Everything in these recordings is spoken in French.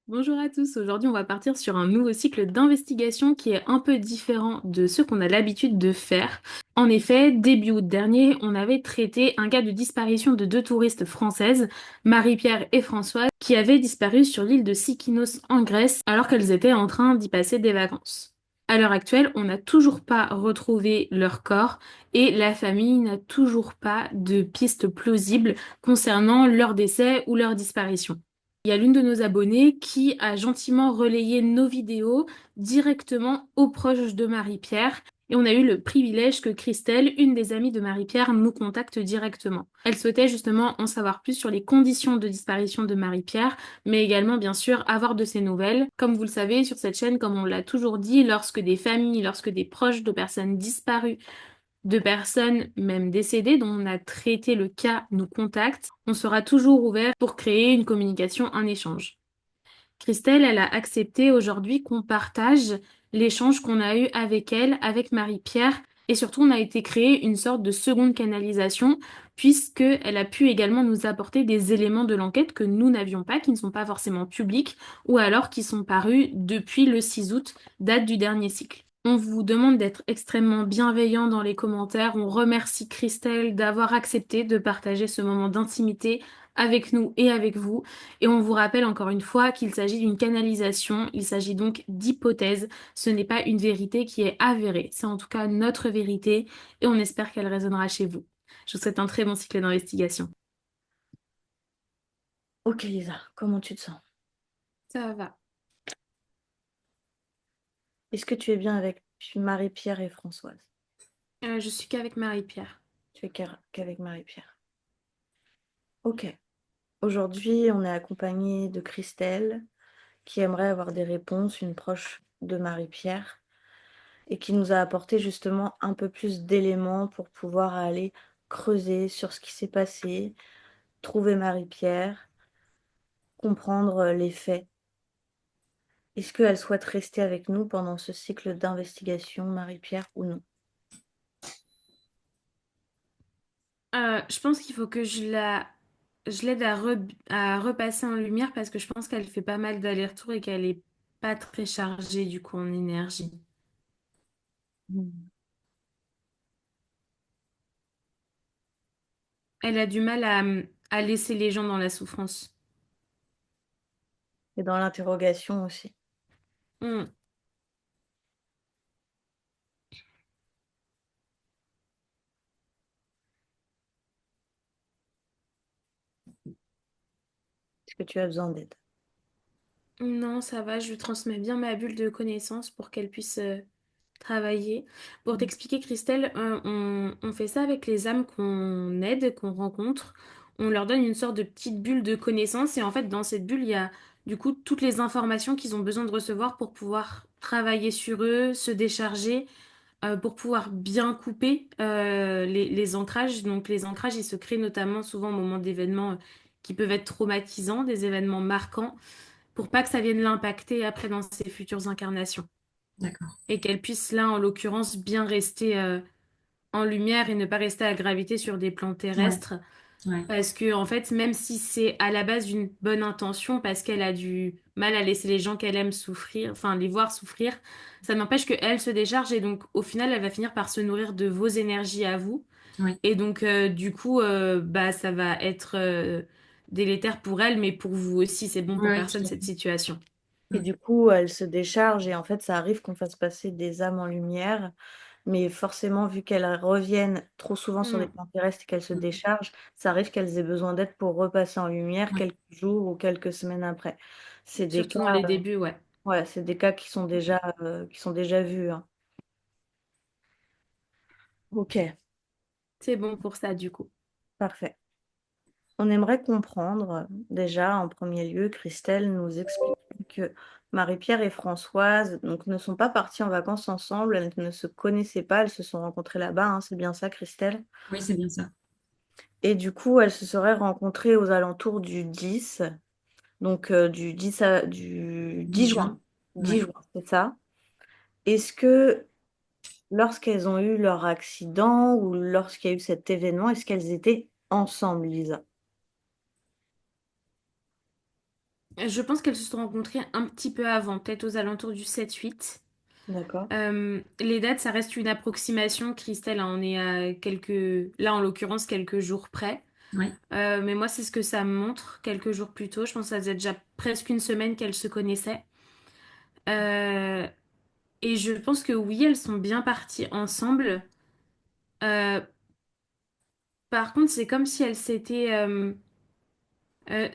Bonjour à tous, aujourd'hui on va partir sur un nouveau cycle d'investigation qui est un peu différent de ce qu'on a l'habitude de faire. En effet, début août dernier, on avait traité un cas de disparition de deux touristes françaises, Marie-Pierre et Françoise, qui avaient disparu sur l'île de Sykinos en Grèce alors qu'elles étaient en train d'y passer des vacances. À l'heure actuelle, on n'a toujours pas retrouvé leur corps et la famille n'a toujours pas de pistes plausibles concernant leur décès ou leur disparition. Il y a l'une de nos abonnées qui a gentiment relayé nos vidéos directement aux proches de Marie-Pierre. Et on a eu le privilège que Christelle, une des amies de Marie-Pierre, nous contacte directement. Elle souhaitait justement en savoir plus sur les conditions de disparition de Marie-Pierre, mais également bien sûr avoir de ses nouvelles. Comme vous le savez, sur cette chaîne, comme on l'a toujours dit, lorsque des familles, lorsque des proches de personnes disparues de personnes même décédées dont on a traité le cas nous contactent, on sera toujours ouvert pour créer une communication, un échange. Christelle, elle a accepté aujourd'hui qu'on partage l'échange qu'on a eu avec elle, avec Marie-Pierre, et surtout on a été créé une sorte de seconde canalisation, puisque elle a pu également nous apporter des éléments de l'enquête que nous n'avions pas, qui ne sont pas forcément publics, ou alors qui sont parus depuis le 6 août, date du dernier cycle. On vous demande d'être extrêmement bienveillant dans les commentaires. On remercie Christelle d'avoir accepté de partager ce moment d'intimité avec nous et avec vous. Et on vous rappelle encore une fois qu'il s'agit d'une canalisation, il s'agit donc d'hypothèses, ce n'est pas une vérité qui est avérée, c'est en tout cas notre vérité et on espère qu'elle résonnera chez vous. Je vous souhaite un très bon cycle d'investigation. Ok Lisa, comment tu te sens? Ça va. Est-ce que tu es bien avec Marie-Pierre et Françoise? Je suis qu'avec Marie-Pierre. Tu es qu'avec Marie-Pierre. Ok. Aujourd'hui, on est accompagné de Christelle, qui aimerait avoir des réponses, une proche de Marie-Pierre, et qui nous a apporté justement un peu plus d'éléments pour pouvoir aller creuser sur ce qui s'est passé, trouver Marie-Pierre, comprendre les faits. Est-ce qu'elle souhaite rester avec nous pendant ce cycle d'investigation, Marie-Pierre, ou non? Je pense qu'il faut que je l'aide à repasser en lumière parce que je pense qu'elle fait pas mal d'allers-retours et qu'elle est pas très chargée du coup en énergie. Hmm. Elle a du mal à laisser les gens dans la souffrance. Et dans l'interrogation aussi. Hmm. Est-ce que tu as besoin d'aide? Non, ça va, je lui transmets bien ma bulle de connaissances pour qu'elle puisse travailler. Pour Hmm. t'expliquer, Christelle, on fait ça avec les âmes qu'on aide, qu'on rencontre. On leur donne une sorte de petite bulle de connaissances et en fait, dans cette bulle, il y a du coup toutes les informations qu'ils ont besoin de recevoir pour pouvoir travailler sur eux, se décharger, pour pouvoir bien couper les ancrages. Donc les ancrages, ils se créent notamment souvent au moment d'événements qui peuvent être traumatisants, des événements marquants pour pas que ça vienne l'impacter après dans ses futures incarnations. D'accord. Et qu'elle puisse là, en l'occurrence, bien rester en lumière et ne pas rester à graviter sur des plans Ouais, terrestres. ouais. Parce que, en fait, même si c'est à la base une bonne intention, parce qu'elle a du mal à laisser les gens qu'elle aime souffrir, enfin, les voir souffrir, ça n'empêche qu'elle se décharge et donc, au final, elle va finir par se nourrir de vos énergies à vous. Oui, Et donc, du coup, bah, ça va être délétère pour elle, mais pour vous aussi, c'est bon oui, pour oui, tout personne, à cette fait. situation. Et Mm. du coup, elle se décharge et en fait, ça arrive qu'on fasse passer des âmes en lumière. Mais forcément, vu qu'elles reviennent trop souvent sur les Mm. plans terrestres et qu'elles se déchargent, ça arrive qu'elles aient besoin d'aide pour repasser en lumière Ouais. quelques jours ou quelques semaines après. C'est des Surtout cas, dans les débuts, ouais. ouais, c'est des cas qui sont déjà vus, hein. Ok, C'est bon pour ça, du coup. parfait. On aimerait comprendre, déjà, en premier lieu, Christelle nous explique que Marie-Pierre et Françoise donc, ne sont pas parties en vacances ensemble, elles ne se connaissaient pas, elles se sont rencontrées là-bas, hein, c'est bien ça, Christelle? Oui, c'est bien ça. Et du coup, elles se seraient rencontrées aux alentours du 10, donc du 10 juin. Juin. 10 Ouais. juin, c'est ça. Est-ce que lorsqu'elles ont eu leur accident ou lorsqu'il y a eu cet événement, est-ce qu'elles étaient ensemble, Lisa? Je pense qu'elles se sont rencontrées un petit peu avant, peut-être aux alentours du 7-8. D'accord. Les dates, ça reste une approximation. Christelle, hein, on est à quelques, là en l'occurrence, quelques jours près. Oui. Mais moi, c'est ce que ça me montre quelques jours plus tôt. Je pense que ça faisait déjà presque une semaine qu'elles se connaissaient. Euh, et je pense que oui, elles sont bien parties ensemble. Euh, Par contre, c'est comme si elles s'étaient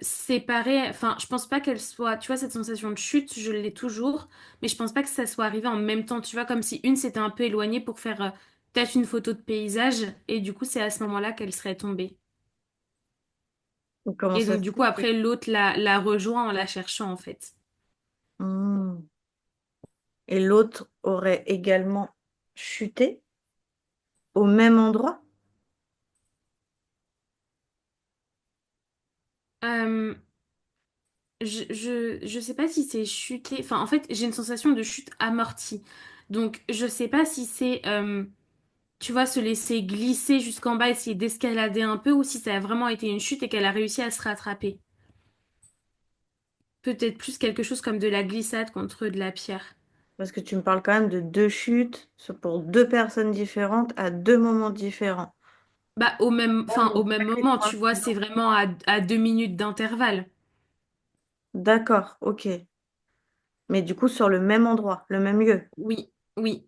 séparées. Enfin, je pense pas qu'elles soient. Tu vois, cette sensation de chute, je l'ai toujours. Mais je pense pas que ça soit arrivé en même temps. Tu vois, comme si une s'était un peu éloignée pour faire peut-être une photo de paysage. Et du coup, c'est à ce moment-là qu'elle serait tombée. Donc, comment Et ça donc, se du coup, fait? après, l'autre la rejoint en la cherchant, en fait. Hmm. Et l'autre aurait également chuté au même endroit? Euh, je sais pas si c'est chuté. Enfin, en fait, j'ai une sensation de chute amortie. Donc, je sais pas si c'est, tu vois, se laisser glisser jusqu'en bas, essayer d'escalader un peu, ou si ça a vraiment été une chute et qu'elle a réussi à se rattraper. Peut-être plus quelque chose comme de la glissade contre de la pierre. Parce que tu me parles quand même de deux chutes pour deux personnes différentes à deux moments différents. Bah, Même une au même sacrée moment, tu vois, c'est coïncidence. vraiment à 2 minutes d'intervalle. D'accord, ok. Mais du coup, sur le même endroit, le même lieu. Oui, oui.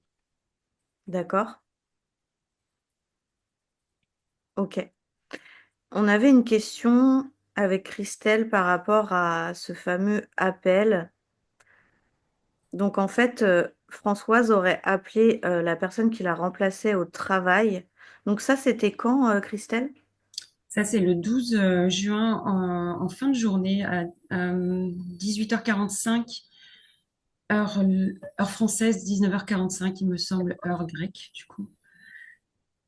D'accord, ok. On avait une question avec Christelle par rapport à ce fameux appel. Donc en fait, Françoise aurait appelé la personne qui la remplaçait au travail. Donc ça, c'était quand, Christelle? Ça, c'est le 12 juin en fin de journée à 18h45, heure française, 19h45, il me semble, heure grecque, du coup.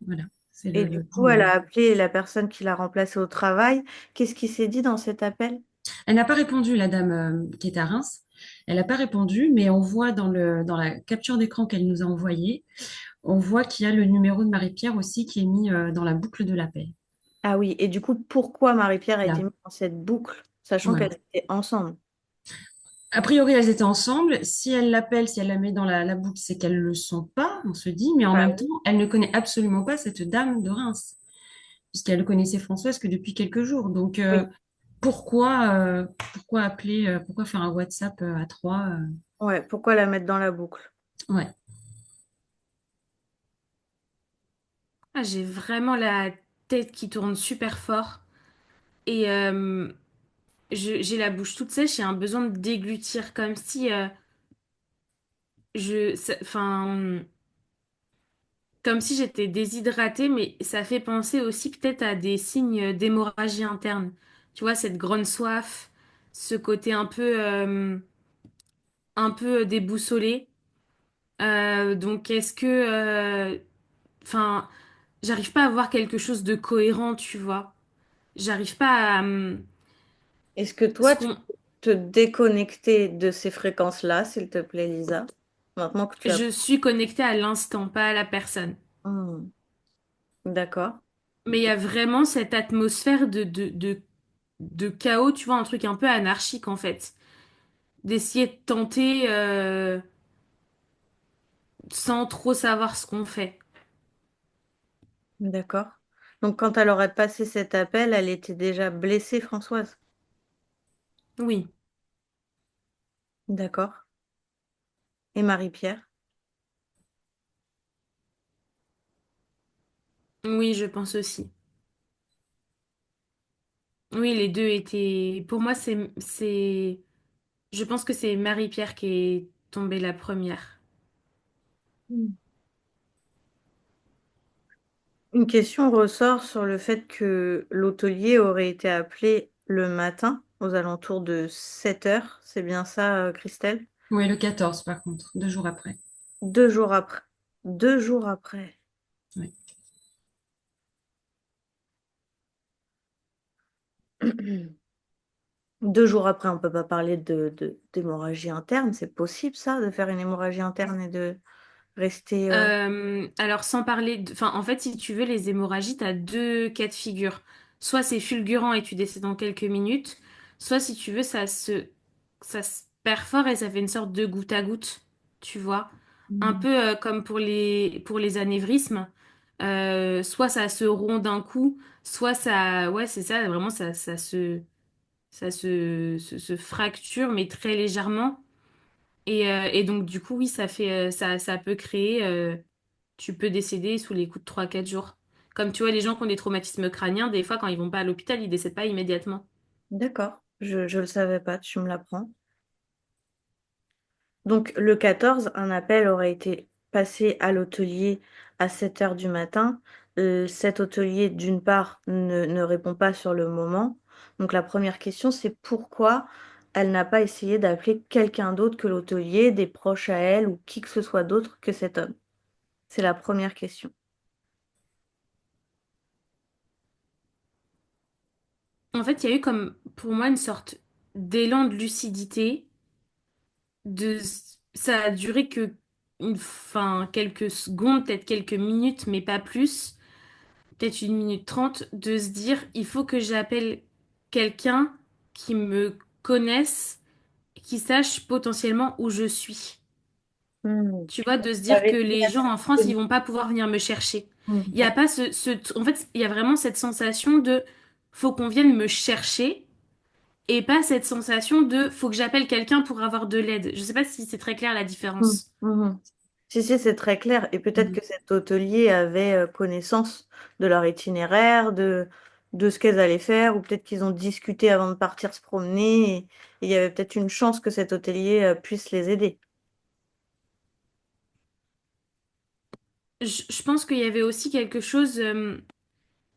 Voilà, c'est Et du le coup, elle moment. a appelé la personne qui l'a remplacée au travail. Qu'est-ce qui s'est dit dans cet appel? Elle n'a pas répondu, la dame qui est à Reims. Elle n'a pas répondu, mais on voit dans la capture d'écran qu'elle nous a envoyée, on voit qu'il y a le numéro de Marie-Pierre aussi qui est mis dans la boucle de l'appel. Ah oui, et du coup, pourquoi Marie-Pierre a été Là, mise dans cette boucle, sachant voilà. qu'elles étaient ensemble? A priori, elles étaient ensemble. Si elle l'appelle, si elle la met dans la boucle, c'est qu'elles ne le sont pas, on se dit, mais en Bah même temps, oui. elle ne connaît absolument pas cette dame de Reims, puisqu'elle ne connaissait Françoise que depuis quelques jours. Donc, Oui, pourquoi appeler, pourquoi faire un WhatsApp à trois ouais, pourquoi la mettre dans la boucle? ouais. Ah, j'ai vraiment la tête qui tourne super fort. Et j'ai la bouche toute sèche et un besoin de déglutir, comme si enfin, comme si j'étais déshydratée, mais ça fait penser aussi peut-être à des signes d'hémorragie interne. Tu vois, cette grande soif, ce côté un peu déboussolé. Donc, enfin, j'arrive pas à voir quelque chose de cohérent, tu vois. J'arrive pas à, Est-ce que ce toi, tu qu'on, peux te déconnecter de ces fréquences-là, s'il te plaît, Lisa? Maintenant que tu as... je suis connectée à l'instant, pas à la personne. Hmm, d'accord. Mais il y a vraiment cette atmosphère de chaos, tu vois, un truc un peu anarchique en fait. D'essayer de tenter sans trop savoir ce qu'on fait. D'accord. Donc, quand elle aurait passé cet appel, elle était déjà blessée, Françoise. Oui, D'accord. Et Marie-Pierre? oui, je pense aussi. Oui, les deux étaient. Pour moi, je pense que c'est Marie-Pierre qui est tombée la première. Hmm. Une question ressort sur le fait que l'hôtelier aurait été appelé le matin, aux alentours de 7 heures. C'est bien ça, Christelle? Oui, le 14, par contre, 2 jours après. 2 jours après. 2 jours après. Oui. 2 jours après, on peut pas parler d'hémorragie interne. C'est possible, ça, de faire une hémorragie interne et de rester... Alors, sans parler Enfin, en fait, si tu veux, les hémorragies, t'as deux cas de figure. Soit c'est fulgurant et tu décèdes en quelques minutes, soit si tu veux, ça se ça se perd fort et ça fait une sorte de goutte à goutte, tu vois. Un Hmm. peu comme pour les anévrismes. Soit ça se rompt d'un coup, soit ça, ouais, c'est ça, vraiment, ça se fracture, mais très légèrement. Et donc, du coup, oui, ça peut créer, tu peux décéder sous les coups de 3 4 jours. Comme tu vois, les gens qui ont des traumatismes crâniens, des fois, quand ils vont pas à l'hôpital, ils décèdent pas immédiatement. D'accord, je le savais pas, tu me l'apprends. Donc le 14, un appel aurait été passé à l'hôtelier à 7 heures du matin. Cet hôtelier, d'une part, ne répond pas sur le moment. Donc la première question, c'est pourquoi elle n'a pas essayé d'appeler quelqu'un d'autre que l'hôtelier, des proches à elle ou qui que ce soit d'autre que cet homme. C'est la première question. En fait, il y a eu comme, pour moi, une sorte d'élan de lucidité. De, Ça a duré que enfin, quelques secondes, peut-être quelques minutes, mais pas plus. Peut-être 1 minute 30, de se dire, il faut que j'appelle quelqu'un qui me connaisse, qui sache potentiellement où je suis. Hmm. Tu vois, de se dire que Avec les gens en France, ils une- vont pas pouvoir venir me chercher. Hmm. Il y a pas en fait, il y a vraiment cette sensation de, faut qu'on vienne me chercher. Et pas cette sensation de faut que j'appelle quelqu'un pour avoir de l'aide. Je sais pas si c'est très clair la Hmm. différence. Mhm. Si, si, c'est très clair. Et peut-être Mhm. que cet hôtelier avait connaissance de leur itinéraire, de ce qu'elles allaient faire, ou peut-être qu'ils ont discuté avant de partir se promener. Et il y avait peut-être une chance que cet hôtelier puisse les aider. Je pense qu'il y avait aussi quelque chose,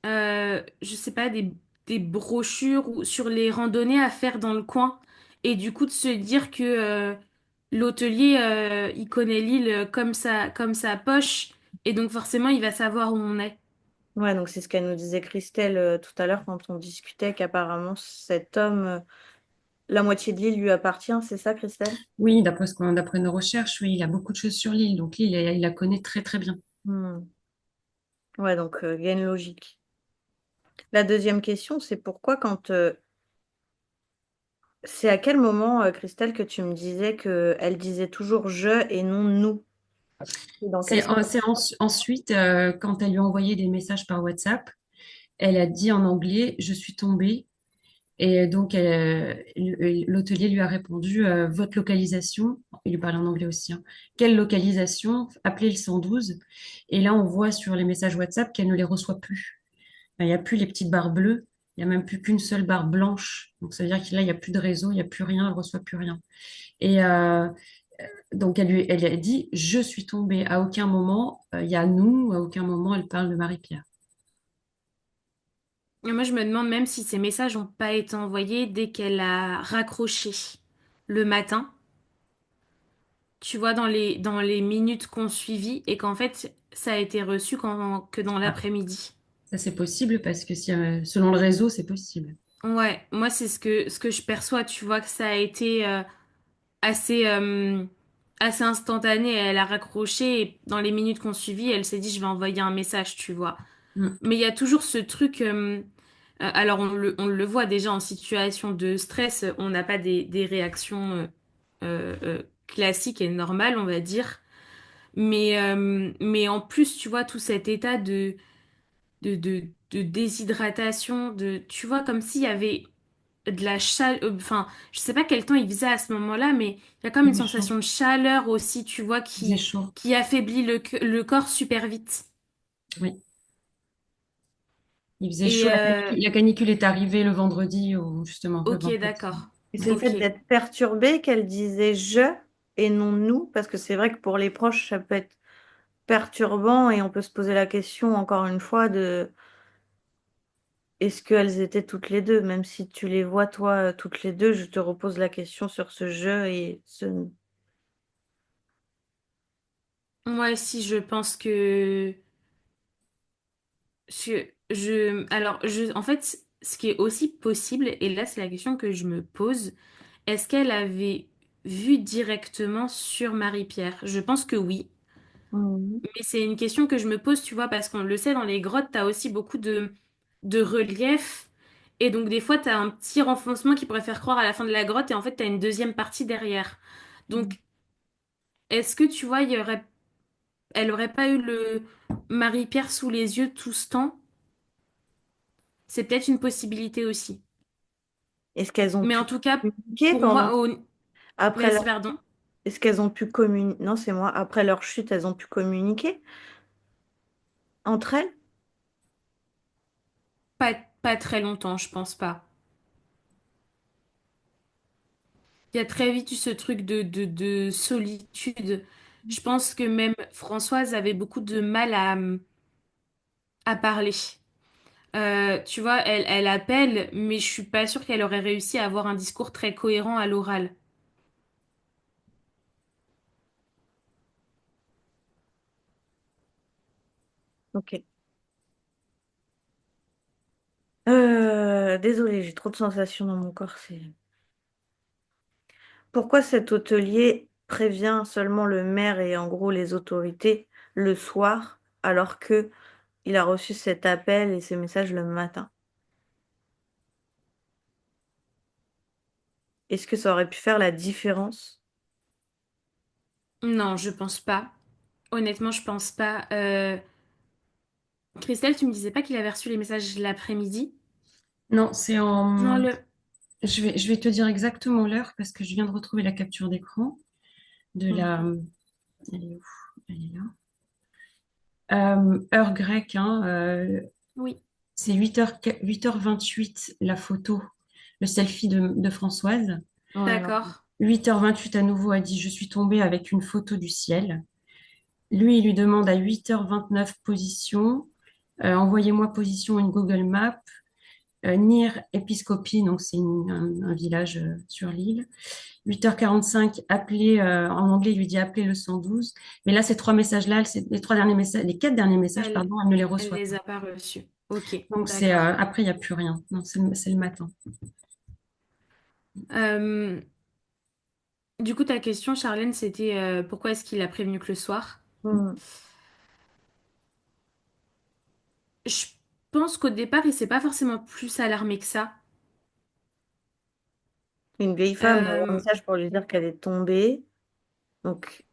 je sais pas, des brochures sur les randonnées à faire dans le coin. Et du coup, de se dire que l'hôtelier, il connaît l'île comme sa poche. Et donc, forcément, il va savoir où on est. Ouais, donc c'est ce qu'elle nous disait Christelle tout à l'heure quand on discutait, qu'apparemment cet homme, la moitié de l'île lui appartient, c'est ça, Christelle? Oui, d'après nos recherches, oui, il y a beaucoup de choses sur l'île, donc l'île, il la connaît très très bien. Hmm. Ouais, donc il y a une logique. La deuxième question, c'est pourquoi quand c'est à quel moment, Christelle, que tu me disais qu'elle disait toujours je et non nous? Et dans quelle Ensuite, quand elle lui a envoyé des messages par WhatsApp, elle a dit en anglais, je suis tombée. Et donc, l'hôtelier lui a répondu, votre localisation, il lui parlait en anglais aussi, hein. Quelle localisation? Appelez le 112. Et là, on voit sur les messages WhatsApp qu'elle ne les reçoit plus. Enfin, il n'y a plus les petites barres bleues, il n'y a même plus qu'une seule barre blanche. Donc, ça veut dire que là, il n'y a plus de réseau, il n'y a plus rien, elle ne reçoit plus rien. Et donc, elle a dit, je suis tombée. À aucun moment, il y a nous, à aucun moment, elle parle de Marie-Pierre. Et moi, je me demande même si ces messages n'ont pas été envoyés dès qu'elle a raccroché le matin. Tu vois, dans les minutes qu'on suivit et qu'en fait, ça a été reçu que dans Ah, l'après-midi. ça, c'est possible parce que si, selon le réseau, c'est possible. Ouais, moi, c'est ce que je perçois. Tu vois que ça a été assez, assez instantané. Elle a raccroché et dans les minutes qu'on suivit, elle s'est dit, je vais envoyer un message, tu vois. Mm, Mais il y a toujours ce truc. Alors, on le voit déjà en situation de stress, on n'a pas des réactions classiques et normales, on va dire. Mais en plus, tu vois, tout cet état de déshydratation, tu vois, comme s'il y avait de la chaleur, enfin, je sais pas quel temps il faisait à ce moment-là, mais il y a comme il une faisait chaud. sensation de chaleur aussi, tu vois, Il faisait chaud. qui affaiblit le corps super vite. Oui, il faisait chaud. Et La canicule est arrivée le vendredi, ou justement, le ok, vendredi. d'accord. Et c'est le fait Ok. d'être perturbée qu'elle disait je et non nous, parce que c'est vrai que pour les proches, ça peut être perturbant et on peut se poser la question encore une fois de est-ce qu'elles étaient toutes les deux, même si tu les vois toi toutes les deux, je te repose la question sur ce je et ce nous. Moi aussi, je pense que alors, en fait, ce qui est aussi possible, et là, c'est la question que je me pose, est-ce qu'elle avait vu directement sur Marie-Pierre? Je pense que oui. Mhm. Mais c'est une question que je me pose, tu vois, parce qu'on le sait, dans les grottes, t'as aussi beaucoup de relief. Et donc des fois, t'as un petit renfoncement qui pourrait faire croire à la fin de la grotte et en fait, t'as une deuxième partie derrière. Mm. Donc, est-ce que tu vois, elle aurait pas eu le Marie-Pierre sous les yeux tout ce temps? C'est peut-être une possibilité aussi. Est-ce qu'elles ont Mais pu en tout cas, communiquer pour moi, pendant après vas-y, leur pardon. est-ce qu'elles ont pu communiquer? Non, c'est moi. Après leur chute, elles ont pu communiquer entre elles? Pas très longtemps, je pense pas. Il y a très vite eu ce truc de solitude. Je pense que même Françoise avait beaucoup de mal à parler. Tu vois, elle appelle, mais je suis pas sûre qu'elle aurait réussi à avoir un discours très cohérent à l'oral. Ok. Désolée, j'ai trop de sensations dans mon corps. Pourquoi cet hôtelier prévient seulement le maire et en gros les autorités le soir, alors que il a reçu cet appel et ces messages le matin? Est-ce que ça aurait pu faire la différence? Non, je pense pas. Honnêtement, je pense pas. Christelle, tu me disais pas qu'il avait reçu les messages l'après-midi? Non, c'est Non, en... je vais te dire exactement l'heure parce que je viens de retrouver la capture d'écran de Hmm. la... Elle est où? Elle est là. Heure grecque, hein, oui, c'est 8h28 la photo, le selfie de Françoise. Ouais, non. d'accord. 8h28 à nouveau, elle dit, je suis tombée avec une photo du ciel. Lui, il lui demande à 8h29 position. Envoyez-moi position une Google Map. Nir Episcopi, donc c'est un village sur l'île. 8h45, appelez, en anglais, il lui dit appelez le 112. Mais là, ces trois messages-là, les trois derniers messages, les quatre derniers messages, Elle, pardon, elle ne les elle reçoit les pas. a pas reçus. Ok, Donc c'est d'accord. après, il n'y a plus rien. Non, c'est le matin. Euh, du coup, ta question, Charlène, c'était pourquoi est-ce qu'il a prévenu que le soir? Hmm. Je pense qu'au départ, il s'est pas forcément plus alarmé que ça. Une vieille femme envoie un Euh, message pour lui dire qu'elle est tombée. Donc,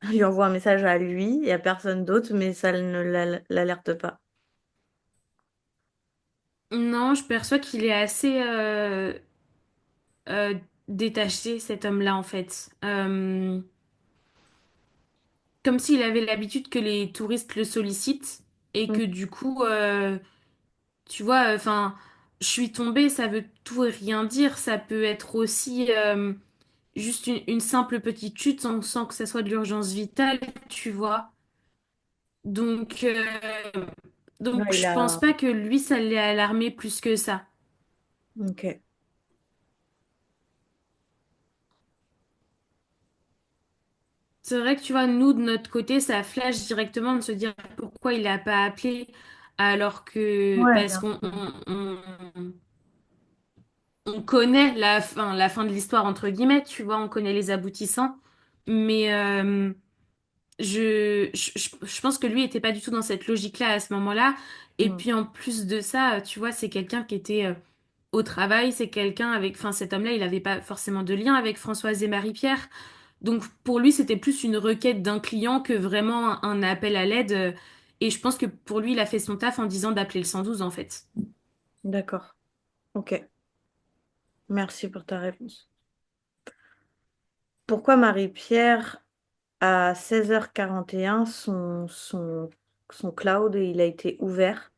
elle lui envoie un message à lui et à personne d'autre, mais ça ne l'alerte pas. non, je perçois qu'il est assez euh, détaché, cet homme-là, en fait. Comme s'il avait l'habitude que les touristes le sollicitent et Hmm. que du coup, tu vois, enfin, je suis tombée, ça veut tout et rien dire. Ça peut être aussi juste une simple petite chute sans que ça soit de l'urgence vitale, tu vois. Donc, donc, Ouais, il je pense a. pas que lui, ça l'ait alarmé plus que ça. Ok. C'est vrai que tu vois, nous, de notre côté, ça flash directement de se dire pourquoi il a pas appelé, alors que Ouais, parce bien qu'on sûr. on connaît la fin de l'histoire, entre guillemets, tu vois, on connaît les aboutissants, mais je pense que lui était pas du tout dans cette logique-là à ce moment-là. Et Hmm. puis en plus de ça, tu vois, c'est quelqu'un qui était au travail, c'est quelqu'un avec, enfin cet homme-là, il avait pas forcément de lien avec Françoise et Marie-Pierre. Donc pour lui, c'était plus une requête d'un client que vraiment un appel à l'aide. Et je pense que pour lui, il a fait son taf en disant d'appeler le 112 en fait. D'accord. Ok. Merci pour ta réponse. Pourquoi Marie-Pierre, à 16h41, son cloud, il a été ouvert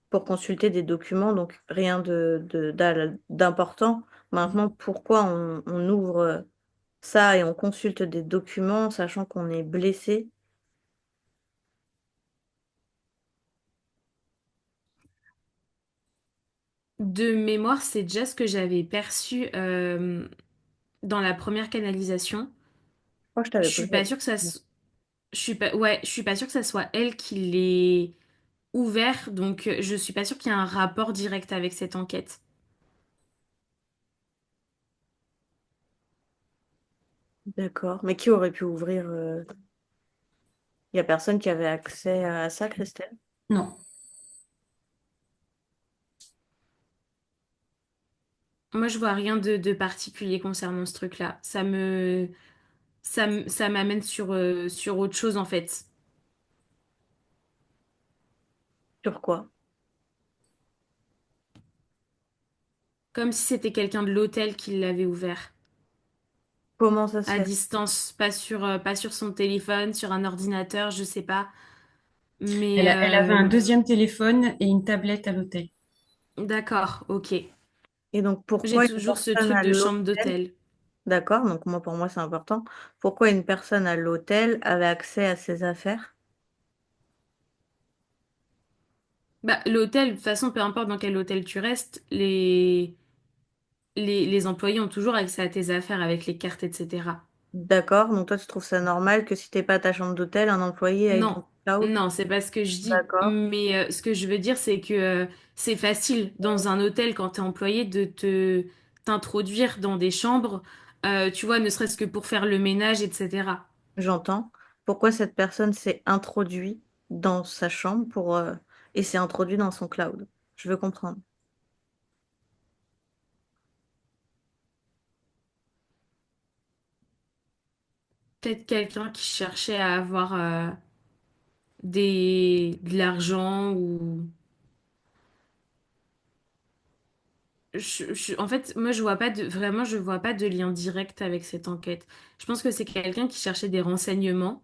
pour consulter des documents, donc rien d'important. Maintenant, pourquoi on ouvre ça et on consulte des documents, sachant qu'on est blessé? De mémoire, c'est déjà ce que j'avais perçu dans la première canalisation. Je crois que je Je t'avais suis posé la pas sûre que ça, question. je suis pas, ouais, je suis pas sûre que ça soit elle qui l'ait ouvert, donc je suis pas sûre qu'il y ait un rapport direct avec cette enquête. D'accord. Mais qui aurait pu ouvrir il n'y a personne qui avait accès à ça, Christelle? Non. Moi, je vois rien de particulier concernant ce truc-là. Ça m'amène sur autre chose, en fait. Sur quoi? Comme si c'était quelqu'un de l'hôtel qui l'avait ouvert. Comment ça se À fait? distance, pas sur son téléphone, sur un ordinateur, je sais pas. Elle, Mais elle avait un deuxième téléphone et une tablette à l'hôtel. d'accord, ok. Et donc, J'ai pourquoi une toujours ce personne truc à de chambre l'hôtel, d'hôtel. d'accord, donc moi, pour moi, c'est important. Pourquoi une personne à l'hôtel avait accès à ses affaires? Bah, l'hôtel, de toute façon, peu importe dans quel hôtel tu restes, les employés ont toujours accès à tes affaires avec les cartes, etc. D'accord, donc toi, tu trouves ça normal que si t'es pas à ta chambre d'hôtel, un employé aille dans Non, ton cloud? non, c'est pas ce que je dis. D'accord, Mais ce que je veux dire, c'est que c'est facile dans un hôtel quand t'es employé de te t'introduire dans des chambres, tu vois, ne serait-ce que pour faire le ménage, etc. j'entends. Pourquoi cette personne s'est introduite dans sa chambre et s'est introduite dans son cloud? Je veux comprendre. Peut-être quelqu'un qui cherchait à avoir de l'argent ou en fait, moi, je vois pas de lien direct avec cette enquête. Je pense que c'est quelqu'un qui cherchait des renseignements,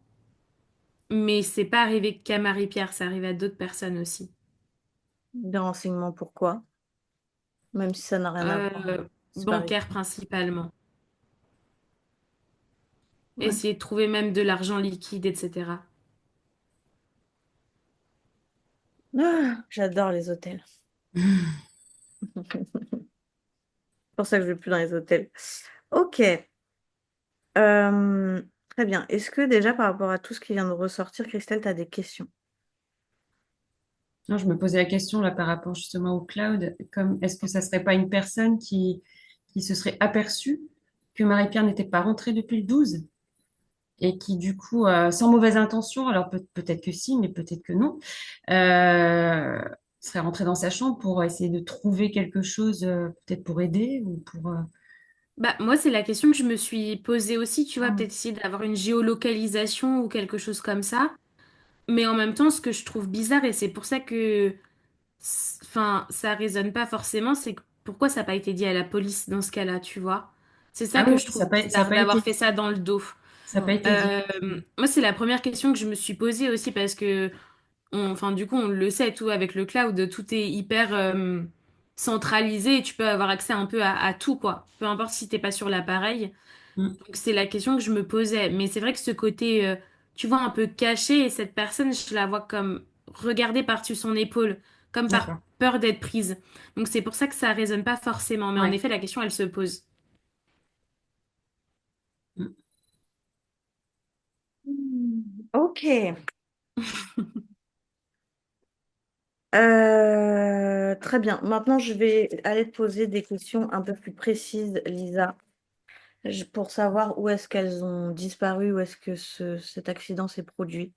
mais c'est pas arrivé qu'à Marie-Pierre, ça arrive à d'autres personnes aussi. Des renseignements, pourquoi? Même si ça n'a rien à voir avec Euh, la disparition. bancaire principalement. Ouais. Essayer de trouver même de l'argent liquide, etc. Ah, j'adore les hôtels. C'est pour ça que je vais plus dans les hôtels. Ok. Euh, très bien. Est-ce que déjà par rapport à tout ce qui vient de ressortir, Christelle, tu as des questions? Non, je me posais la question là par rapport justement au cloud, comme est-ce que ça serait pas une personne qui se serait aperçue que Marie-Pierre n'était pas rentrée depuis le 12 et qui du coup, sans mauvaise intention, alors peut-être que si, mais peut-être que non, euh, serait rentrée dans sa chambre pour essayer de trouver quelque chose, peut-être pour aider ou pour... Bah, moi, c'est la question que je me suis posée aussi, tu vois, Mm. peut-être essayer d'avoir une géolocalisation ou quelque chose comme ça. Mais en même temps, ce que je trouve bizarre, et c'est pour ça que enfin, ça résonne pas forcément, c'est que pourquoi ça n'a pas été dit à la police dans ce cas-là, tu vois? C'est ça Ah oui, que je ça trouve n'a pas, ça a bizarre, pas été d'avoir dit. fait ça dans le dos. Ça n'a pas été dit. Moi, c'est la première question que je me suis posée aussi parce que, enfin, du coup, on le sait, tout avec le cloud, tout est hyper centralisé et tu peux avoir accès un peu à tout, quoi. Peu importe si t'es pas sur l'appareil. Mm, Donc, c'est la question que je me posais. Mais c'est vrai que ce côté, tu vois, un peu caché, et cette personne, je la vois comme regarder par-dessus son épaule, comme par d'accord. peur d'être prise. Donc, c'est pour ça que ça résonne pas forcément. Mais en Ouais. effet, la question, elle se pose. Mm. Ok. Très bien. Maintenant, je vais aller te poser des questions un peu plus précises, Lisa, pour savoir où est-ce qu'elles ont disparu, où est-ce que cet accident s'est produit.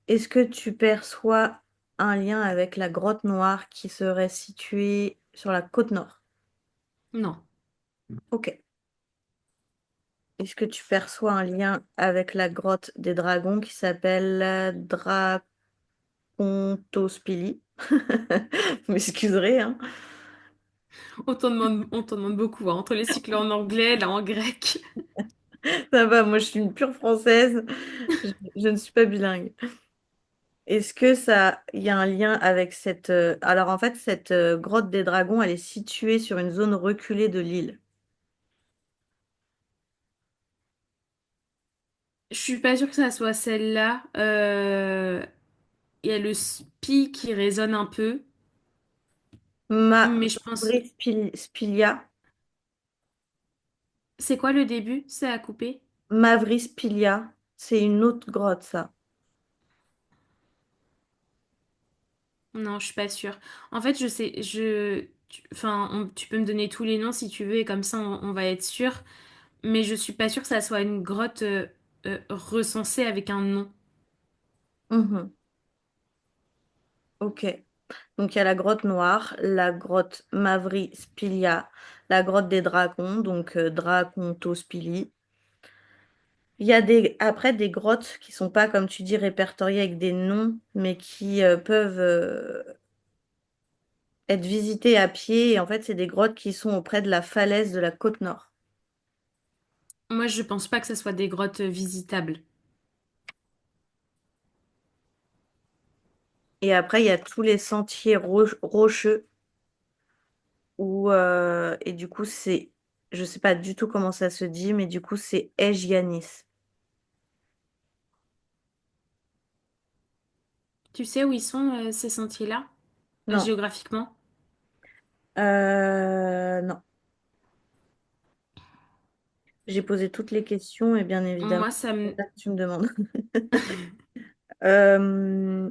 Est-ce que tu perçois un lien avec la grotte noire qui serait située sur la côte nord? Non. Ok. Est-ce que tu perçois un lien avec la grotte des dragons qui s'appelle Dracontospili? Vous m'excuserez, hein. On t'en demande beaucoup, hein. Entre les cycles en anglais, là en grec. Ça va, moi je suis une pure française, je ne suis pas bilingue. Est-ce que il y a un lien avec Alors en fait, cette grotte des dragons, elle est située sur une zone reculée de l'île. Je suis pas sûre que ça soit celle-là. Il y a le spi qui résonne un peu. Mais je pense. Spilia, C'est quoi le début? C'est à couper? Mavrispilia, c'est une autre grotte, ça. Non, je suis pas sûre. En fait, je sais, enfin, tu peux me donner tous les noms si tu veux et comme ça on va être sûr. Mais je suis pas sûre que ça soit une grotte recensée avec un nom. Mhm. Ok. Donc il y a la grotte noire, la grotte Mavri Spilia, la grotte des dragons, donc Dracontospili. Il y a après des grottes qui sont pas, comme tu dis, répertoriées avec des noms, mais qui peuvent être visitées à pied. Et en fait, c'est des grottes qui sont auprès de la falaise de la côte nord. Moi, je pense pas que ce soit des grottes visitables. Et après, il y a tous les sentiers rocheux et du coup, je sais pas du tout comment ça se dit, mais du coup, c'est Ejyanis. Tu sais où ils sont, ces sentiers-là, Non, géographiquement? non. J'ai posé toutes les questions et bien évidemment, Moi, ça c'est me... ça que tu me demandes. Euh,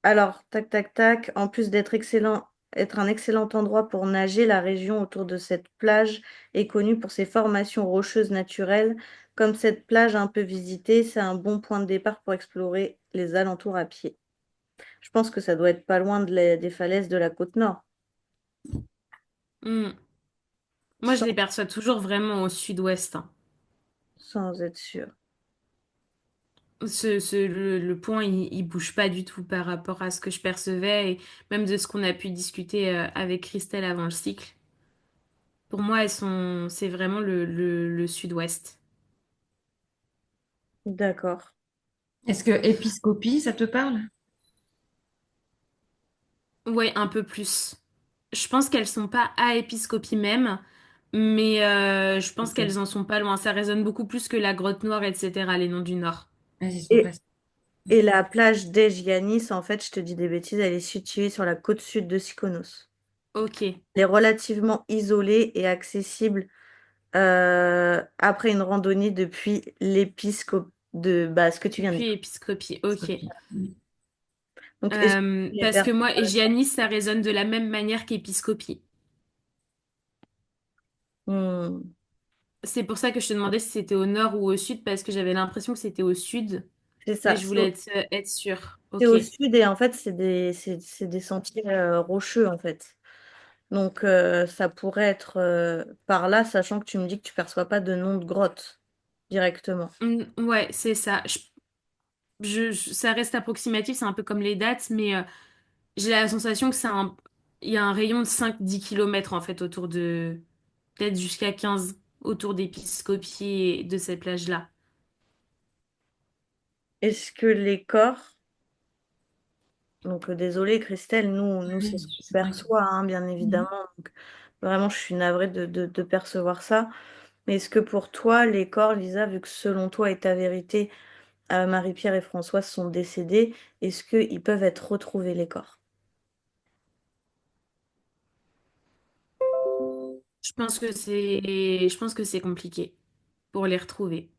alors, tac, tac, tac. En plus d'être excellent, être un excellent endroit pour nager, la région autour de cette plage est connue pour ses formations rocheuses naturelles. Comme cette plage un peu visitée, c'est un bon point de départ pour explorer les alentours à pied. Je pense que ça doit être pas loin des falaises de la côte nord, Hmm. Moi, je sans, les perçois toujours vraiment au sud-ouest, hein. sans être sûr. Le point, il bouge pas du tout par rapport à ce que je percevais et même de ce qu'on a pu discuter avec Christelle avant le cycle. Pour moi, c'est vraiment le sud-ouest. D'accord. Est-ce que épiscopie, ça te parle? Ouais, un peu plus. Je pense qu'elles sont pas à Épiscopie même, mais je pense Ok. qu'elles en sont pas loin. Ça résonne beaucoup plus que la Grotte Noire, etc., les noms du Nord. Elles y sont Et, passées. et la plage d'Egianis, en fait, je te dis des bêtises, elle est située sur la côte sud de Mykonos. Ok. Elle est relativement isolée et accessible après une randonnée depuis l'épiscope de bah, ce que tu viens de Depuis dire. Épiscopie, ok. Donc, est-ce que les Parce que personnes... moi, Giannis, ça résonne de la même manière qu'Épiscopie. Hmm, C'est pour ça que je te demandais si c'était au nord ou au sud, parce que j'avais l'impression que c'était au sud, c'est mais ça, je voulais être sûre. c'est Ok. au sud et en fait, c'est des sentiers rocheux en fait. Donc, ça pourrait être par là, sachant que tu me dis que tu perçois pas de nom de grotte directement. Ouais, c'est ça. Ça reste approximatif, c'est un peu comme les dates, mais j'ai la sensation que il y a un rayon de 5-10 kilomètres en fait autour de, peut-être jusqu'à 15 autour d'Épiscopie et de cette plage-là. Est-ce que les corps, donc désolée Christelle, nous c'est ce Oui, qu'on c'est pas grave. perçoit, hein, bien Mhm. évidemment. Donc, vraiment, je suis navrée de percevoir ça. Mais est-ce que pour toi, les corps, Lisa, vu que selon toi et ta vérité, Marie-Pierre et François sont décédés, est-ce qu'ils peuvent être retrouvés, les corps? Je pense que c'est compliqué pour les retrouver.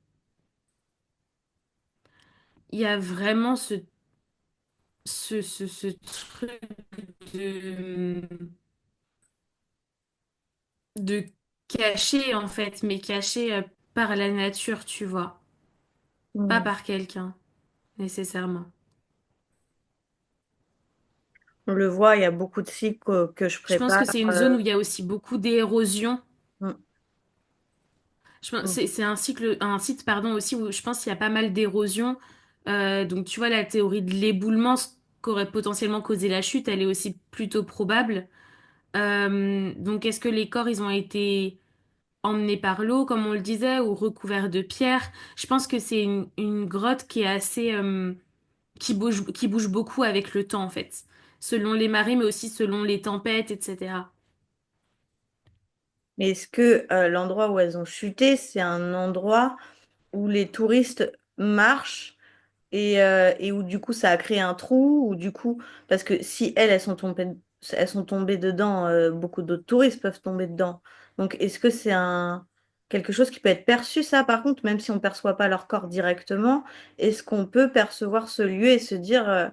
Il y a vraiment ce truc de, de caché en fait, mais caché par la nature, tu vois, pas Hmm. par quelqu'un nécessairement. On le voit, il y a beaucoup de cycles que je Je pense prépare. que c'est une zone où il y a aussi beaucoup d'érosion. Hmm, hmm. C'est un site pardon aussi où je pense qu'il y a pas mal d'érosion. Donc tu vois la théorie de l'éboulement, ce qu'aurait potentiellement causé la chute, elle est aussi plutôt probable. Donc est-ce que les corps ils ont été emmenés par l'eau comme on le disait ou recouverts de pierres? Je pense que c'est une grotte qui est assez qui bouge beaucoup avec le temps en fait, selon les marées mais aussi selon les tempêtes, etc. Mais est-ce que l'endroit où elles ont chuté, c'est un endroit où les touristes marchent et où du coup ça a créé un trou, ou du coup, parce que si elles sont tombées dedans, beaucoup d'autres touristes peuvent tomber dedans. Donc est-ce que c'est quelque chose qui peut être perçu, ça par contre, même si on ne perçoit pas leur corps directement, est-ce qu'on peut percevoir ce lieu et se dire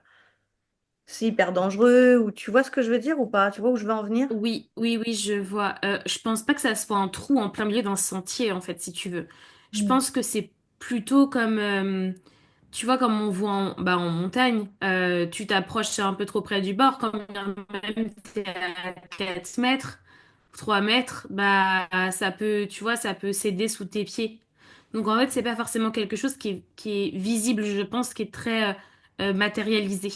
c'est hyper dangereux, ou tu vois ce que je veux dire ou pas? Tu vois où je veux en venir? Oui, oui, oui, je vois. Je pense pas que ça soit un trou en plein milieu d'un sentier, en fait, si tu veux. Je Hmm. pense que c'est plutôt comme tu vois, comme on voit en montagne, tu t'approches un peu trop près du bord, quand bien même t'es à 4 mètres, 3 mètres, bah ça peut, tu vois, ça peut céder sous tes pieds. Donc en fait, c'est pas forcément quelque chose qui est visible, je pense, qui est très matérialisé.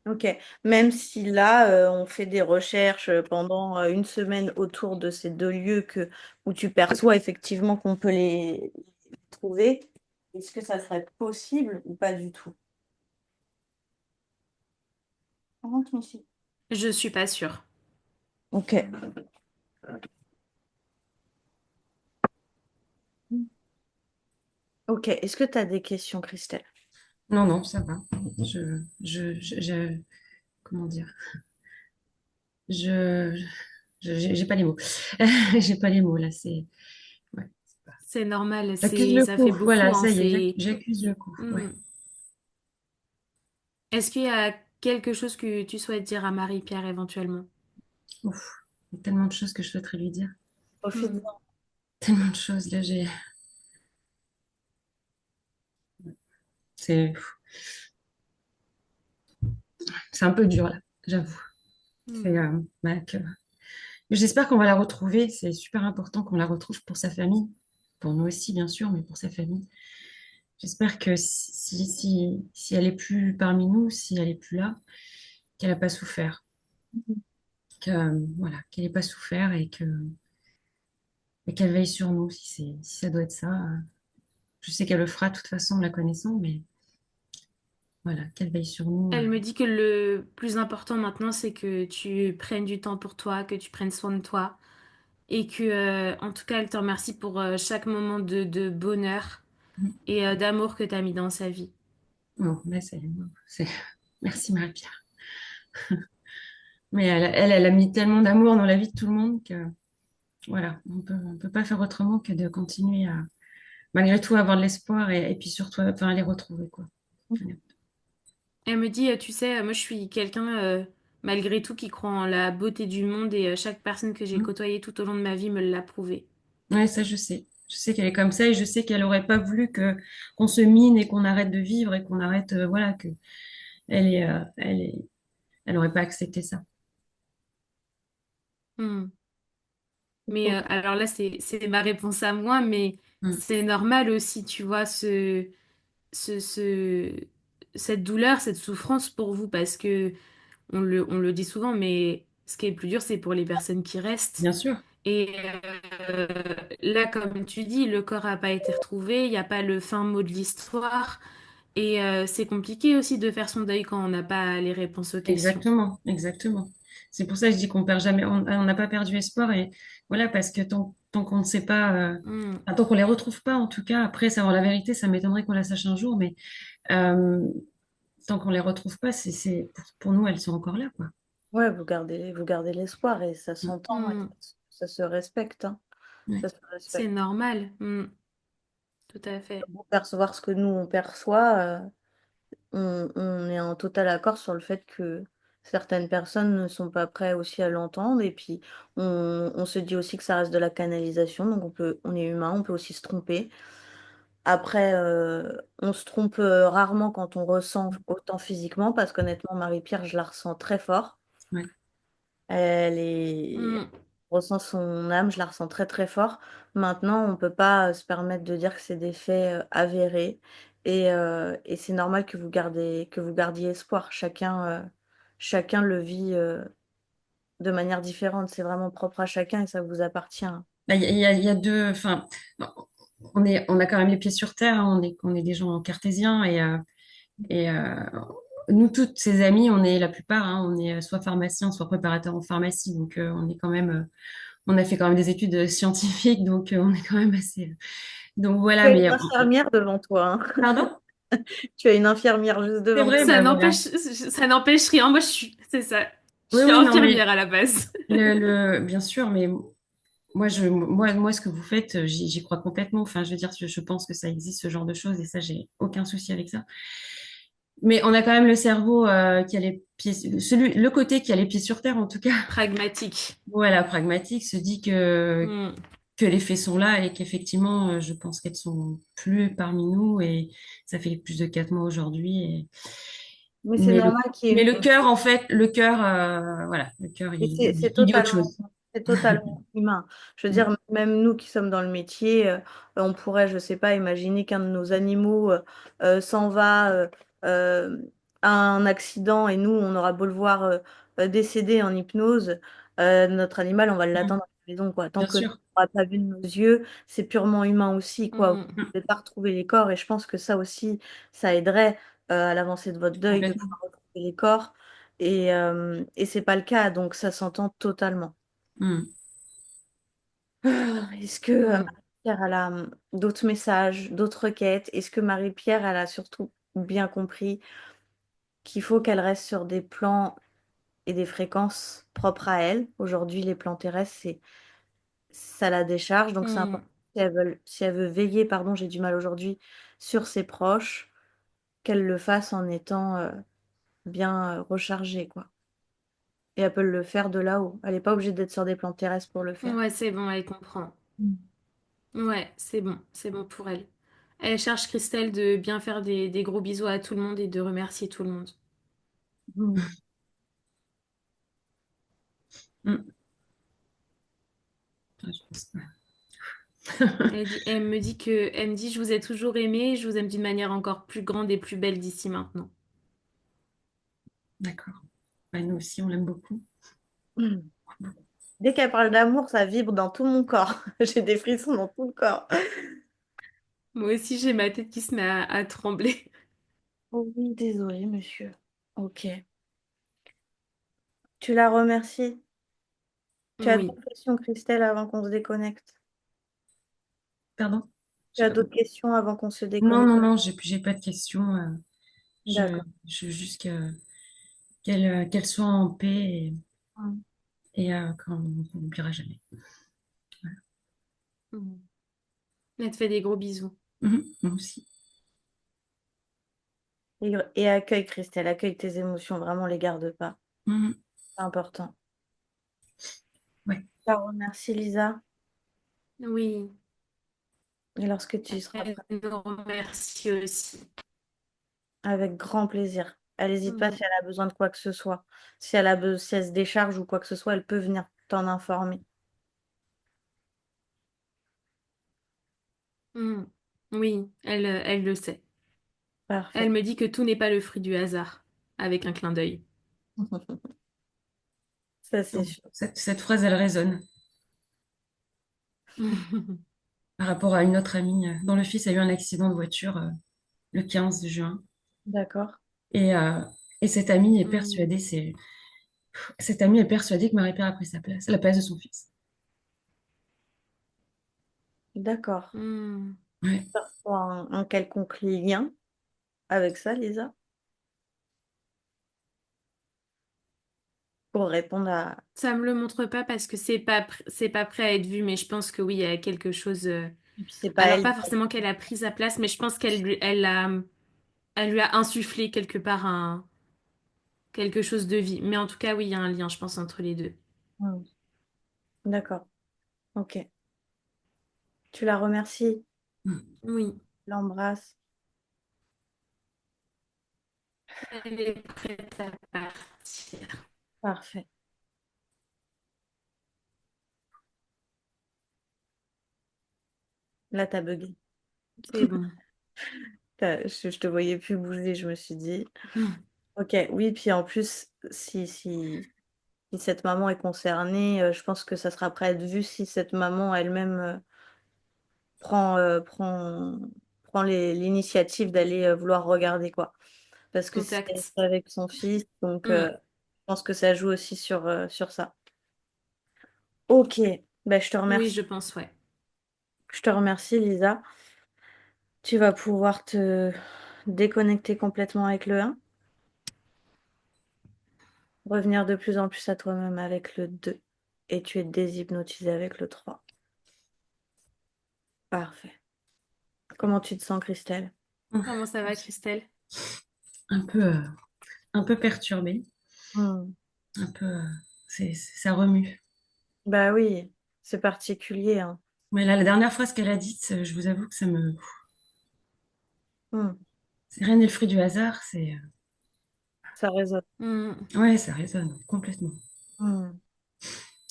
Ok, même si là, on fait des recherches pendant une semaine autour de ces deux lieux où tu perçois effectivement qu'on peut les trouver, est-ce que ça serait possible ou pas du tout? Rentre ici. Je suis pas sûre. Ok. Ok, est-ce que tu as des questions, Christelle? Non, non, ça va. Comment dire? Je, j'ai pas les mots. J'ai pas les mots là. Ouais. C'est normal, J'accuse le ça fait coup. beaucoup, Voilà, hein, ça y est, c'est... j'accuse le coup. Ouais. Hmm. Est-ce qu'il y a quelque chose que tu souhaites dire à Marie-Pierre éventuellement? Ouf, il y a tellement de choses que je souhaiterais lui dire. Hmm. Profite-en. Tellement de choses là. C'est, c'est un peu dur là, j'avoue. C'est, Hmm. j'espère qu'on va la retrouver. C'est super important qu'on la retrouve pour sa famille, pour nous aussi bien sûr, mais pour sa famille. J'espère que si elle est plus parmi nous, si elle est plus là, qu'elle n'a pas souffert, voilà, qu'elle n'ait pas souffert et qu'elle veille sur nous si ça doit être ça. Je sais qu'elle le fera de toute façon, la connaissant, mais voilà, qu'elle veille sur nous. Elle me dit que le plus important maintenant, c'est que tu prennes du temps pour toi, que tu prennes soin de toi. Et que, en tout cas, elle te remercie pour chaque moment de bonheur et d'amour que tu as mis dans sa vie. Bon, là, c'est- Merci Marie-Pierre. Mais elle a mis tellement d'amour dans la vie de tout le monde que voilà, on peut pas faire autrement que de continuer à, malgré tout, avoir de l'espoir et puis surtout, enfin, les retrouver, quoi. Elle me dit, tu sais, moi je suis quelqu'un, malgré tout, qui croit en la beauté du monde et chaque personne que j'ai Mm. côtoyée tout au long de ma vie me l'a prouvé. Ouais, ça, je sais. Je sais qu'elle est comme ça et je sais qu'elle aurait pas voulu qu'on se mine et qu'on arrête de vivre et qu'on arrête, voilà, que elle aurait pas accepté ça. Hmm. Mais alors là, c'est ma réponse à moi, mais Mm. c'est normal aussi, tu vois, ce, ce, cette douleur, cette souffrance pour vous, parce que on le dit souvent, mais ce qui est le plus dur, c'est pour les personnes qui restent. Bien sûr, Et euh, là, comme tu dis, le corps n'a pas été retrouvé, il n'y a pas le fin mot de l'histoire. Et c'est compliqué aussi de faire son deuil quand on n'a pas les réponses aux questions. exactement, exactement. C'est pour ça que je dis qu'on perd jamais, on n'a pas perdu espoir et voilà, parce que tant qu'on ne sait pas, Hmm. enfin, tant qu'on les retrouve pas, en tout cas, après savoir la vérité, ça m'étonnerait qu'on la sache un jour, mais euh, tant qu'on les retrouve pas, pour nous, elles sont encore là, quoi. Ouais, vous gardez l'espoir et ça Mm. s'entend et Hmm. ça se respecte, hein. Ouais. Ça se C'est respecte. normal. Hmm. Tout à fait. Pour percevoir ce que nous on perçoit, on est en total accord sur le fait que certaines personnes ne sont pas prêtes aussi à l'entendre. Et puis on se dit aussi que ça reste de la canalisation, donc on est humain, on peut aussi se tromper. Après, on se trompe rarement quand on ressent autant physiquement, parce qu'honnêtement, Marie-Pierre, je la ressens très fort. Ouais. Elle est... Hmm. ressent son âme, je la ressens très très fort. Maintenant, on ne peut pas se permettre de dire que c'est des faits avérés. Et c'est normal que vous gardiez espoir. Chacun le vit de manière différente. C'est vraiment propre à chacun et ça vous appartient. Bah, il y a deux, enfin, on a quand même les pieds sur terre, hein, on est des gens cartésiens et nous toutes ces amies, on est la plupart, hein, on est soit pharmaciens, soit préparateurs en pharmacie, donc on est quand même, on a fait quand même des études scientifiques, donc on est quand même assez. Donc Tu voilà, as une mais infirmière devant toi, hein. pardon, Tu as une infirmière juste c'est devant vrai, toi. Ça bah voilà. n'empêche, ça n'empêche rien. Moi, c'est ça. Je Oui, suis oui, non, mais infirmière à la base. bien sûr, mais moi, ce que vous faites, j'y crois complètement. Enfin, je veux dire, je pense que ça existe ce genre de choses et ça, j'ai aucun souci avec ça. Mais on a quand même le cerveau qui a les pieds, le côté qui a les pieds sur terre, en tout cas. Pragmatique. Voilà, pragmatique, se dit Hmm. que les faits sont là et qu'effectivement, je pense qu'elles sont plus parmi nous et ça fait plus de 4 mois aujourd'hui. Mais c'est Mais normal qu'il y ait mais une... le cœur, en fait, le cœur, voilà, le cœur, Et il dit autre chose. c'est totalement humain. Je veux dire, même nous qui sommes dans le métier, on pourrait, je sais pas, imaginer qu'un de nos animaux s'en va euh, à un accident et nous, on aura beau le voir décédé en hypnose, notre animal, on va Mm. l'attendre à la maison, quoi. Tant Bien que nous, sûr, on n'aura pas vu de nos yeux, c'est purement humain aussi, quoi. Vous Mm. ne pouvez pas retrouver les corps et je pense que ça aussi, ça aiderait à l'avancée de votre deuil de complètement. pouvoir retrouver les corps. Et c'est pas le cas, donc ça s'entend totalement. Mm. Est-ce que Mm. Marie-Pierre, elle a d'autres messages, d'autres requêtes? Est-ce que Marie-Pierre, elle a surtout bien compris qu'il faut qu'elle reste sur des plans et des fréquences propres à elle? Aujourd'hui, les plans terrestres, ça la décharge, donc c'est Mm. important. Si elle veut veiller, pardon, j'ai du mal aujourd'hui, sur ses proches, qu'elle le fasse en étant bien rechargée, quoi. Et elle peut le faire de là-haut. Elle n'est pas obligée d'être sur des plans terrestres pour le Mm. faire. Ouais, c'est bon, elle comprend. Mm. Ouais, c'est bon pour elle. Elle charge Christelle de bien faire des gros bisous à tout le monde et de remercier tout le monde. Mm. Mm. Je pense. Elle me dit, je vous ai toujours aimé, je vous aime d'une manière encore plus grande et plus belle d'ici maintenant. D'accord. Bah, nous aussi, on l'aime beaucoup. Mm. Dès qu'elle parle d'amour, ça vibre dans tout mon corps. J'ai des frissons dans tout le corps. Moi aussi, j'ai ma tête qui se met à trembler. Oh oui, désolé, monsieur. Ok. Tu la remercies. Tu as Oui. d'autres questions, Christelle, avant qu'on se déconnecte? Pardon? Tu J'ai as pas d'autres compris. questions avant qu'on se Non, déconnecte? non, non, j'ai pas de questions. D'accord. Je veux juste qu'elle soit en paix Mm. et qu'on n'oubliera jamais. Voilà. Mm. Elle te fait des gros bisous. Mhm, moi aussi. Et accueille, Christelle, accueille tes émotions, vraiment, les garde pas. Mhm, C'est important. ouais. Je te remercie, Lisa. Oui, Et lorsque tu seras elle prête, nous remercie aussi. avec grand plaisir. Elle n'hésite pas Mm. si elle a besoin de quoi que ce soit. Si elle se décharge ou quoi que ce soit, elle peut venir t'en informer. Mm. Oui, elle le sait. Elle Parfait. me dit que tout n'est pas le fruit du hasard, avec un clin d'œil. Ça, c'est Donc, sûr. cette phrase, elle résonne par rapport à une autre amie dont le fils a eu un accident de voiture le 15 juin. D'accord. Et, euh, et Mm. cette amie est persuadée que Marie-Pierre a pris sa place, la place de son fils. D'accord. Mm. Ouais. Pour un quelconque lien avec ça, Lisa, pour répondre à... Ça me le montre pas parce que c'est pas prêt à être vu, mais je pense que oui, il y a quelque chose. Et puis c'est pas Alors elle. pas forcément qu'elle a pris sa place, mais je pense elle lui a insufflé quelque part quelque chose de vie. Mais en tout cas, oui, il y a un lien, je pense, entre les deux. Hmm. D'accord. Ok. Tu la remercies, Oui, l'embrasse. elle est prête à partir. Parfait. Là, t'as bugué. C'est bon. Je te voyais plus bouger, je me suis dit. Ok, oui, puis en plus, si cette maman est concernée, je pense que ça sera prêt à être vu si cette maman elle-même prend, euh, prend, prend l'initiative d'aller vouloir regarder quoi. Parce que c'est Contact. avec son fils, donc Mm. je pense que ça joue aussi sur ça. Ok, ben, je te Oui, remercie. je pense, ouais. Je te remercie, Lisa. Tu vas pouvoir te déconnecter complètement avec le 1, revenir de plus en plus à toi-même avec le 2, et tu es déshypnotisé avec le 3. Parfait. Comment tu te sens, Christelle? Comment ça va, Christelle? Un peu, euh, un peu perturbée, Hmm. un peu, ça remue. Bah oui, c'est particulier, hein. Mais là, la dernière phrase qu'elle a dite, je vous avoue que Hmm, c'est rien n'est le fruit du hasard. ça résonne. Mm. Ouais, ça résonne complètement. Hmm.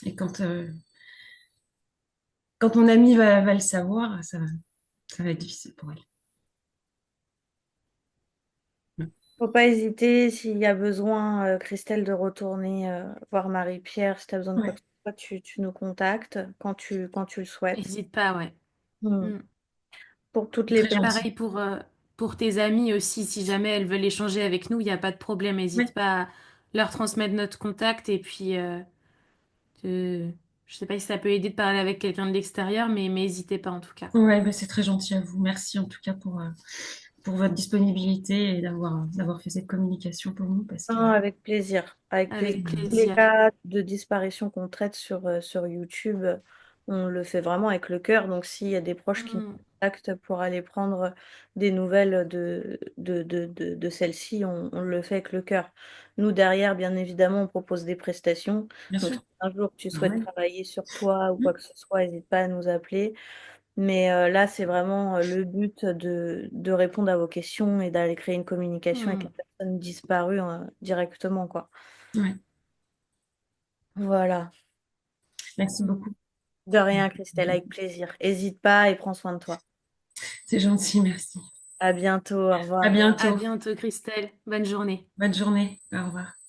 Et quand mon amie va le savoir, ça va être difficile pour elle. Ouais. Faut pas hésiter s'il y a besoin, Christelle, de retourner voir Marie-Pierre. Si tu as besoin de quoi Ouais, que ce soit, tu nous contactes quand tu le souhaites. N'hésite pas, ouais. Hmm. Mm. Pour toutes c'est les très personnes. gentil. Pareil pour tes amis aussi, si jamais elles veulent échanger avec nous, il n'y a pas de problème. N'hésite Ouais, pas à leur transmettre notre contact et puis je sais pas si ça peut aider de parler avec quelqu'un de l'extérieur, mais n'hésitez pas en tout cas. ouais, bah, c'est très gentil à vous. Merci en tout cas pour votre disponibilité et d'avoir fait cette communication pour nous parce que Non, avec plaisir. Avec plaisir. Avec Tous les plaisir. cas de disparition qu'on traite sur YouTube, on le fait vraiment avec le cœur. Donc, s'il y a des proches qui nous Mm. contactent pour aller prendre des nouvelles de celle-ci, on le fait avec le cœur. Nous, derrière, bien évidemment, on propose des prestations. bien Donc, sûr, si un jour tu souhaites normal. travailler sur toi ou Mm. quoi que ce soit, n'hésite pas à nous appeler. Mais là, c'est vraiment le but de répondre à vos questions et d'aller créer une communication avec la Mm. personne disparue directement, quoi. Ouais, Voilà. merci Mm. beaucoup. De rien, Christelle, avec plaisir. Hésite pas et prends soin de toi. C'est gentil, merci. À bientôt, au À revoir. À bientôt. bientôt, Christelle. Bonne journée. Bonne journée. Au revoir.